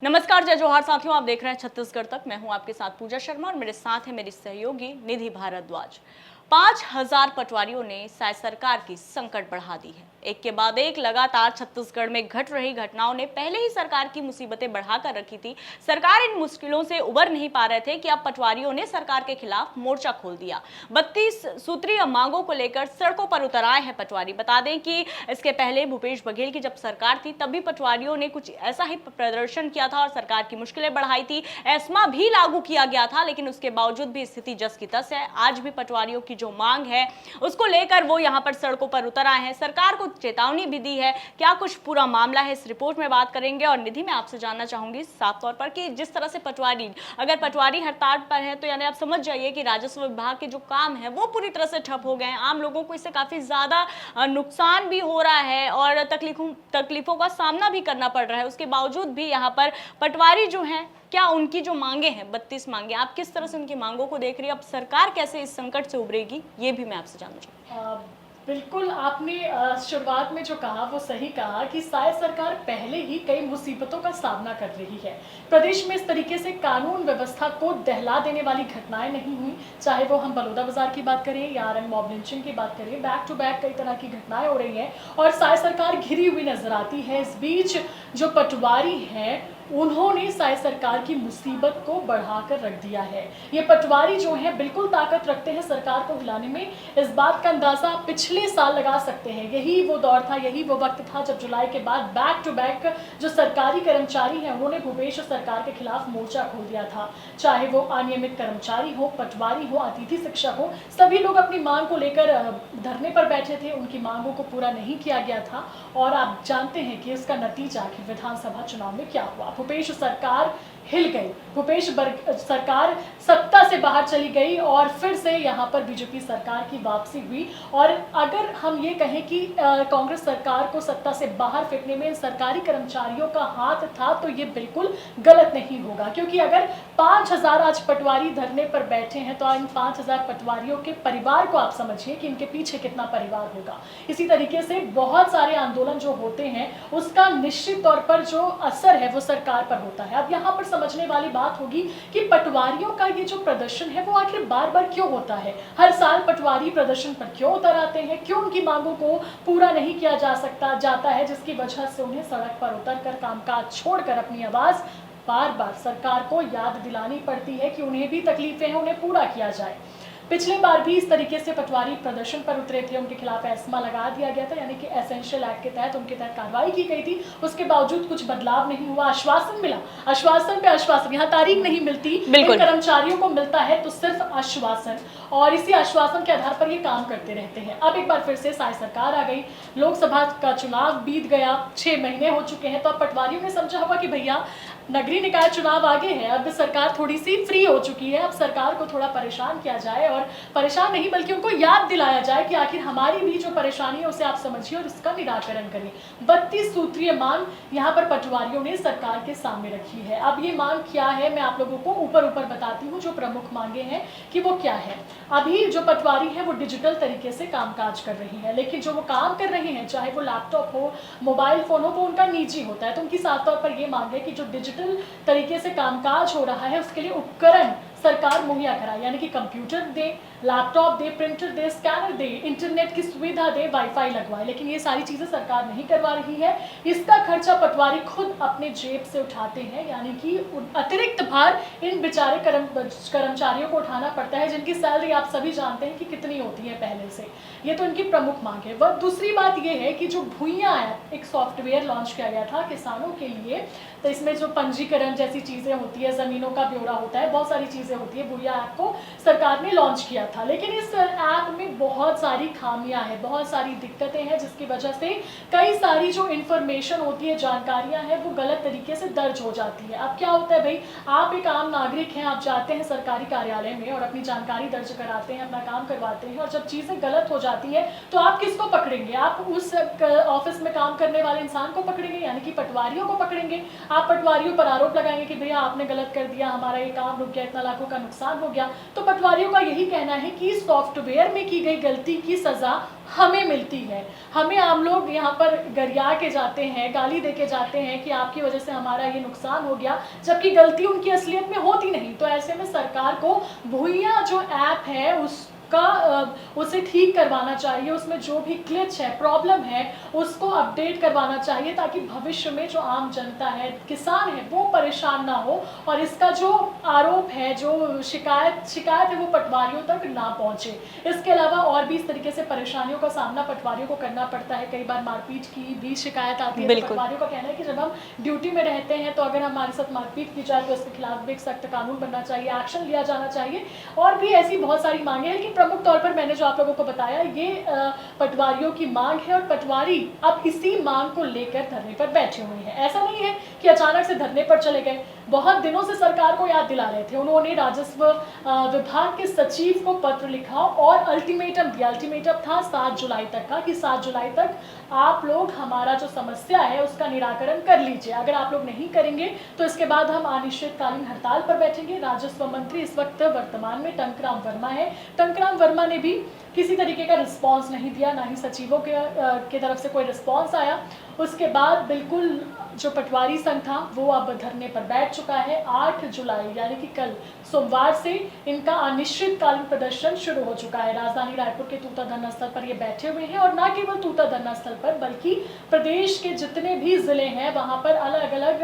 नमस्कार, जय जोहार साथियों। आप देख रहे हैं छत्तीसगढ़ तक। मैं हूं आपके साथ पूजा शर्मा और मेरे साथ है मेरी सहयोगी निधि भारद्वाज। 5000 पटवारियों ने शायद सरकार की संकट बढ़ा दी है। एक के बाद एक लगातार छत्तीसगढ़ में घट रही घटनाओं ने पहले ही सरकार की मुसीबतें बढ़ाकर रखी थी। सरकार इन मुश्किलों से उबर नहीं पा रहे थे कि अब पटवारियों ने सरकार के खिलाफ मोर्चा खोल दिया। 32 सूत्रीय मांगों को लेकर सड़कों पर उतर आए हैं पटवारी। बता दें कि इसके पहले भूपेश बघेल की जब सरकार थी तब भी पटवारियों ने कुछ ऐसा ही प्रदर्शन किया था और सरकार की मुश्किलें बढ़ाई थी। एस्मा भी लागू किया गया था, लेकिन उसके बावजूद भी स्थिति जस की तस है। आज भी पटवारियों की जो मांग है उसको लेकर वो यहाँ पर सड़कों पर उतर आए हैं। सरकार को चेतावनी भी दी है। क्या कुछ पूरा मामला है, इस रिपोर्ट में बात करेंगे। और निधि, मैं आपसे जानना चाहूंगी साफ तौर पर कि जिस तरह से अगर पटवारी हड़ताल पर है तो यानी आप समझ जाइए कि राजस्व विभाग के जो काम है वो पूरी तरह से ठप हो गए हैं। आम लोगों को इससे काफी ज्यादा नुकसान भी हो रहा है और तकलीफों का सामना भी करना पड़ रहा है। उसके बावजूद भी यहाँ पर पटवारी जो हैं, क्या उनकी जो मांगे हैं 32 मांगे, आप किस तरह से उनकी मांगों को देख रही है? अब सरकार कैसे इस संकट से उभरेगी, ये भी मैं आपसे जानना चाहूँगी। बिल्कुल, आपने शुरुआत में जो कहा वो सही कहा कि शायद सरकार पहले ही कई मुसीबतों का सामना कर रही है। प्रदेश में इस तरीके से कानून व्यवस्था को दहला देने वाली घटनाएं नहीं हुई, चाहे वो हम बलौदाबाजार की बात करें या आरंग मॉब लिंचिंग की बात करें। बैक टू बैक कई तरह की घटनाएं हो रही हैं और शायद सरकार घिरी हुई नजर आती है। इस बीच जो पटवारी हैं उन्होंने शायद सरकार की मुसीबत को बढ़ाकर रख दिया है। ये पटवारी जो हैं बिल्कुल ताकत रखते हैं सरकार को हिलाने में। इस बात का अंदाजा पिछले साल लगा सकते हैं। यही वो दौर था, यही वो वक्त था जब जुलाई के बाद बैक टू बैक जो सरकारी कर्मचारी हैं उन्होंने भूपेश सरकार के खिलाफ मोर्चा खोल दिया था। चाहे वो अनियमित कर्मचारी हो, पटवारी हो, अतिथि शिक्षक हो, सभी लोग अपनी मांग को लेकर धरने पर बैठे थे। उनकी मांगों को पूरा नहीं किया गया था और आप जानते हैं कि इसका नतीजा कि विधानसभा चुनाव में क्या हुआ। भूपेश सरकार हिल गई, भूपेश सरकार सत्ता से बाहर चली गई और फिर से यहाँ पर बीजेपी सरकार की वापसी हुई। और अगर हम ये कहें कि कांग्रेस सरकार को सत्ता से बाहर फेंकने में सरकारी कर्मचारियों का हाथ था तो ये बिल्कुल गलत नहीं होगा, क्योंकि अगर 5000 आज पटवारी धरने पर बैठे हैं तो इन 5000 पटवारियों के परिवार को आप समझिए कि इनके पीछे कितना परिवार होगा। इसी तरीके से बहुत सारे आंदोलन जो होते हैं उसका निश्चित तौर पर जो असर है वो सरकार पर होता है। अब यहाँ पर समझने वाली बात होगी कि पटवारियों का ये जो प्रदर्शन है वो आखिर बार बार क्यों होता है। हर साल पटवारी प्रदर्शन पर क्यों उतर आते हैं, क्यों उनकी मांगों को पूरा नहीं किया जाता है, जिसकी वजह से उन्हें सड़क पर उतरकर कामकाज छोड़कर अपनी आवाज बार बार सरकार को याद दिलानी पड़ती है कि उन्हें भी तकलीफें हैं, उन्हें पूरा किया जाए। पिछले बार भी इस तरीके से पटवारी प्रदर्शन पर उतरे थे, उनके खिलाफ एस्मा लगा दिया गया था, यानी कि एसेंशियल एक्ट के तहत उनके तहत कार्रवाई की गई थी। उसके बावजूद कुछ बदलाव नहीं हुआ। आश्वासन मिला, आश्वासन पे आश्वासन, यहाँ तारीख नहीं मिलती, इन कर्मचारियों को मिलता है तो सिर्फ आश्वासन, और इसी आश्वासन के आधार पर ये काम करते रहते हैं। अब एक बार फिर से शायद सरकार आ गई, लोकसभा का चुनाव बीत गया, 6 महीने हो चुके हैं, तो अब पटवारियों ने समझा होगा कि भैया नगरीय निकाय चुनाव आगे है, अब सरकार थोड़ी सी फ्री हो चुकी है, अब सरकार को थोड़ा परेशान किया जाए, और परेशान नहीं बल्कि उनको याद दिलाया जाए कि आखिर हमारी भी जो परेशानी है उसे आप समझिए और इसका निराकरण करिए। 32 सूत्रीय मांग यहाँ पर पटवारियों ने सरकार के सामने रखी है। अब ये मांग क्या है मैं आप लोगों को ऊपर बताती हूँ। जो प्रमुख मांगे हैं कि वो क्या है। अभी जो पटवारी है वो डिजिटल तरीके से कामकाज कर रही है, लेकिन जो वो काम कर रहे हैं चाहे वो लैपटॉप हो, मोबाइल फोन हो, वो उनका निजी होता है। तो उनकी साफ तौर पर ये मांग है कि जो डिजिटल तरीके से कामकाज हो रहा है उसके लिए उपकरण सरकार मुहैया कराए, यानी कि कंप्यूटर दे, लैपटॉप दे, प्रिंटर दे, स्कैनर दे, इंटरनेट की सुविधा दे, वाईफाई लगवाए। लेकिन ये सारी चीजें सरकार नहीं करवा रही है। इसका खर्चा पटवारी खुद अपने जेब से उठाते हैं, यानी कि अतिरिक्त भार इन बेचारे कर्मचारियों को उठाना पड़ता है, जिनकी सैलरी आप सभी जानते हैं कि कितनी होती है पहले से। ये तो इनकी प्रमुख मांग है। वह दूसरी बात यह है कि जो भूइया ऐप एक सॉफ्टवेयर लॉन्च किया गया था किसानों के लिए, तो इसमें जो पंजीकरण जैसी चीजें होती है, जमीनों का ब्यौरा होता है, बहुत सारी चीजें होती है, भूइया ऐप को सरकार ने लॉन्च किया था। लेकिन इस ऐप में बहुत सारी खामियां हैं, बहुत सारी दिक्कतें हैं, जिसकी वजह से कई सारी जो इंफॉर्मेशन होती है, जानकारियां हैं, वो गलत तरीके से दर्ज हो जाती है। अब क्या होता है भाई, आप एक आम नागरिक हैं, आप जाते हैं सरकारी कार्यालय में और अपनी जानकारी दर्ज कराते हैं, अपना काम करवाते हैं, और जब चीजें गलत हो जाती है तो आप किसको पकड़ेंगे? आप उस ऑफिस में काम करने वाले इंसान को पकड़ेंगे, यानी कि पटवारियों को पकड़ेंगे। आप पटवारियों पर आरोप लगाएंगे कि भैया आपने गलत कर दिया, हमारा ये काम रुक गया, इतना लाख लाखों का नुकसान हो गया। तो पटवारियों का यही कहना है कि सॉफ्टवेयर में की गई गलती की सजा हमें मिलती है। हमें आम लोग यहाँ पर गरिया के जाते हैं, गाली दे के जाते हैं कि आपकी वजह से हमारा ये नुकसान हो गया, जबकि गलती उनकी असलियत में होती नहीं। तो ऐसे में सरकार को भूया जो ऐप है उसे ठीक करवाना चाहिए, उसमें जो भी ग्लिच है, प्रॉब्लम है, उसको अपडेट करवाना चाहिए, ताकि भविष्य में जो आम जनता है, किसान है, वो परेशान ना हो और इसका जो आरोप है, जो शिकायत है, वो पटवारियों तक ना पहुंचे। इसके अलावा और भी इस तरीके से परेशानियों का सामना पटवारियों को करना पड़ता है। कई बार मारपीट की भी शिकायत आती है। तो पटवारियों का कहना है कि जब हम ड्यूटी में रहते हैं तो अगर हमारे साथ मारपीट की जाए तो इसके खिलाफ भी एक सख्त कानून बनना चाहिए, एक्शन लिया जाना चाहिए। और भी ऐसी बहुत सारी मांगे हैं, लेकिन प्रमुख तौर पर मैंने जो आप लोगों को बताया ये पटवारियों की मांग है और पटवारी अब इसी मांग को लेकर धरने पर बैठे हुए हैं। ऐसा नहीं है कि अचानक से धरने पर चले गए, बहुत दिनों से सरकार को याद दिला रहे थे। उन्होंने राजस्व विभाग के सचिव को पत्र लिखा और अल्टीमेटम दिया। अल्टीमेटम था 7 जुलाई तक का, कि 7 जुलाई तक आप लोग हमारा जो समस्या है उसका निराकरण कर लीजिए। अगर आप लोग नहीं करेंगे तो इसके बाद हम अनिश्चितकालीन हड़ताल पर बैठेंगे। राजस्व मंत्री इस वक्त वर्तमान में टंकराम वर्मा है। टंकराम वर्मा ने भी किसी तरीके का रिस्पांस नहीं दिया, ना ही सचिवों के तरफ से कोई रिस्पांस आया। उसके बाद बिल्कुल जो पटवारी संघ था वो अब धरने पर बैठ चुका है। 8 जुलाई यानी कि कल सोमवार से इनका अनिश्चितकालीन प्रदर्शन शुरू हो चुका है। राजधानी रायपुर के तूता धरना स्थल पर ये बैठे हुए हैं और न केवल तूता धरना स्थल पर बल्कि प्रदेश के जितने भी जिले हैं वहां पर अलग अलग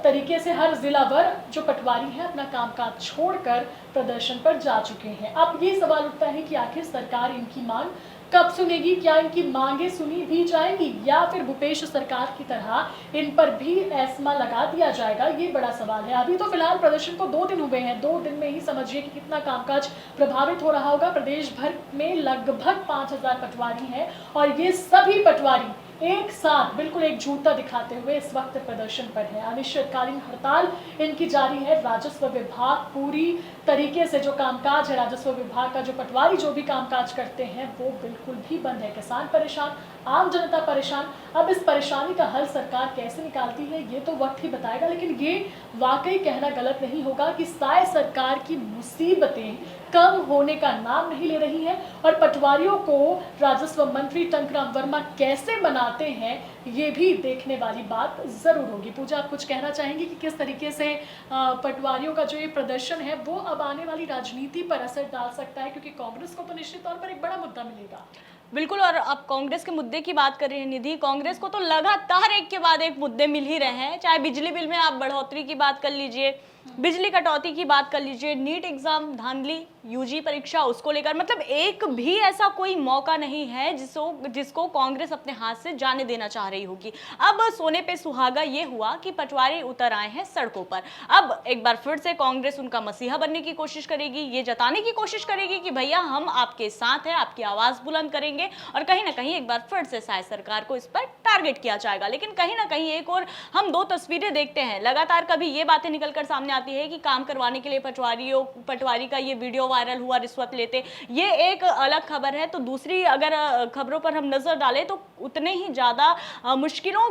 तरीके से हर जिलावर जो पटवारी हैं अपना कामकाज छोड़कर प्रदर्शन पर जा चुके हैं। अब ये सवाल उठता है कि आखिर सरकार इनकी मांग कब सुनेगी? क्या इनकी मांगे सुनी भी जाएगी या फिर भूपेश सरकार की तरह इन पर भी एस्मा लगा दिया जाएगा? ये बड़ा सवाल है। अभी तो फिलहाल प्रदर्शन को 2 दिन हुए हैं। 2 दिन में ही समझिए कि कितना कामकाज प्रभावित हो रहा होगा। प्रदेश भर में लगभग 5000 पटवारी हैं और ये सभी पटवारी एक साथ बिल्कुल एकजुटता दिखाते हुए इस वक्त प्रदर्शन पर है। अनिश्चितकालीन हड़ताल इनकी जारी है। राजस्व विभाग पूरी तरीके से जो कामकाज है, राजस्व विभाग का जो पटवारी जो भी कामकाज करते हैं वो बिल्कुल भी बंद है। किसान परेशान, आम जनता परेशान। अब इस परेशानी का हल सरकार कैसे निकालती है ये तो वक्त ही बताएगा, लेकिन ये वाकई कहना गलत नहीं होगा कि साय सरकार की मुसीबतें कम होने का नाम नहीं ले रही है और पटवारियों को राजस्व मंत्री टंकराम वर्मा कैसे बनाते हैं ये भी देखने वाली बात जरूर होगी। पूजा, आप कुछ कहना चाहेंगी कि किस तरीके से पटवारियों का जो ये प्रदर्शन है वो अब आने वाली राजनीति पर असर डाल सकता है, क्योंकि कांग्रेस को तो निश्चित तौर पर एक बड़ा मुद्दा मिलेगा। बिल्कुल, और अब कांग्रेस के मुद्दे की बात कर रही है निधि, कांग्रेस को तो लगातार एक के बाद एक मुद्दे मिल ही रहे हैं। चाहे बिजली बिल में आप बढ़ोतरी की बात कर लीजिए, बिजली कटौती की बात कर लीजिए, नीट एग्जाम धांधली, यूजी परीक्षा उसको लेकर, मतलब एक भी ऐसा कोई मौका नहीं है जिसको कांग्रेस अपने हाथ से जाने देना चाह रही होगी। अब सोने पे सुहागा ये हुआ कि पटवारी उतर आए हैं सड़कों पर। अब एक बार फिर से कांग्रेस उनका मसीहा बनने की कोशिश करेगी, ये जताने की कोशिश करेगी कि भैया हम आपके साथ हैं, आपकी आवाज बुलंद करेंगे और कहीं ना कहीं एक बार फिर से साय सरकार को इस पर टारगेट किया जाएगा। लेकिन कहीं ना कहीं एक और हम 2 तस्वीरें देखते हैं लगातार। कभी ये बातें निकलकर सामने आती है कि काम करवाने के लिए पटवारी का ये वीडियो वायरल हुआ, रिश्वत लेते, ये एक अलग खबर है। तो दूसरी अगर खबरों पर हम नजर डालें तो उतने ही ज्यादा मुश्किलों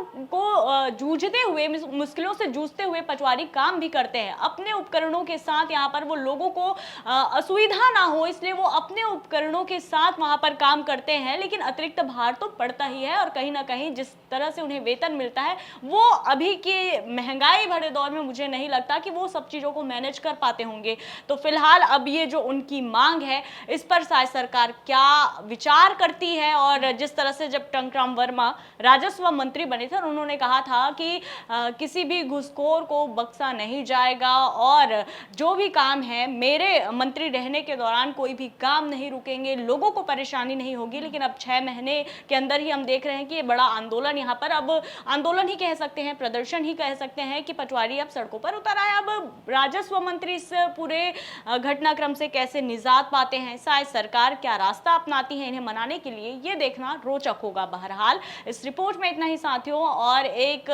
से जूझते हुए पटवारी काम भी करते हैं अपने उपकरणों के साथ। यहाँ पर वो लोगों को असुविधा ना हो इसलिए वो अपने उपकरणों के साथ वहां पर काम करते हैं, लेकिन अतिरिक्त भार तो पड़ता ही है। और कहीं ना कहीं जिस तरह से उन्हें वेतन मिलता है वो अभी के महंगाई भरे दौर में मुझे नहीं लगता कि वो सब चीजों को मैनेज कर पाते होंगे। तो फिलहाल अब ये जो उनकी मांग है इस पर साय सरकार क्या विचार करती है। और जिस तरह से जब टंकराम वर्मा राजस्व मंत्री बने थे उन्होंने कहा था कि किसी भी घुसखोर को बख्शा नहीं जाएगा और जो भी काम है मेरे मंत्री रहने के दौरान कोई भी काम नहीं रुकेंगे, लोगों को परेशानी नहीं होगी। लेकिन अब 6 महीने के अंदर ही हम देख रहे हैं कि ये बड़ा आंदोलन, यहाँ पर अब आंदोलन ही कह सकते हैं, प्रदर्शन ही कह सकते हैं कि पटवारी अब सड़कों पर उतर आए। अब राजस्व मंत्री इस पूरे घटनाक्रम से कैसे निजात पाते हैं, शायद सरकार क्या रास्ता अपनाती है इन्हें मनाने के लिए, ये देखना रोचक होगा। बहरहाल इस रिपोर्ट में इतना ही साथियों, और एक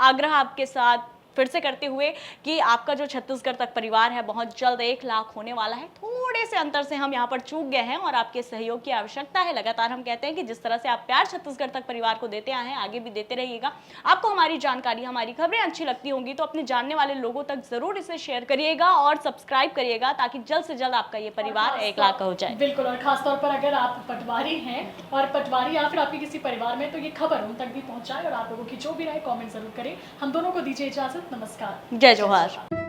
आग्रह आपके साथ फिर से करते हुए कि आपका जो छत्तीसगढ़ तक परिवार है बहुत जल्द 1 लाख होने वाला है। थोड़े से अंतर से हम यहाँ पर चूक गए हैं और आपके सहयोग की आवश्यकता है। लगातार हम कहते हैं कि जिस तरह से आप प्यार छत्तीसगढ़ तक परिवार को देते आए हैं, आगे भी देते रहिएगा। आपको हमारी जानकारी, हमारी खबरें अच्छी लगती होंगी तो अपने जानने वाले लोगों तक जरूर इसे शेयर करिएगा और सब्सक्राइब करिएगा, ताकि जल्द से जल्द आपका ये परिवार 1 लाख का हो जाए। बिल्कुल, और खासतौर पर अगर आप पटवारी हैं और पटवारी या फिर आपके किसी परिवार में, तो ये खबर उन तक भी पहुंचाए और आप लोगों की जो भी राय कमेंट जरूर करें। हम दोनों को दीजिए इजाजत। नमस्कार। जय जोहार।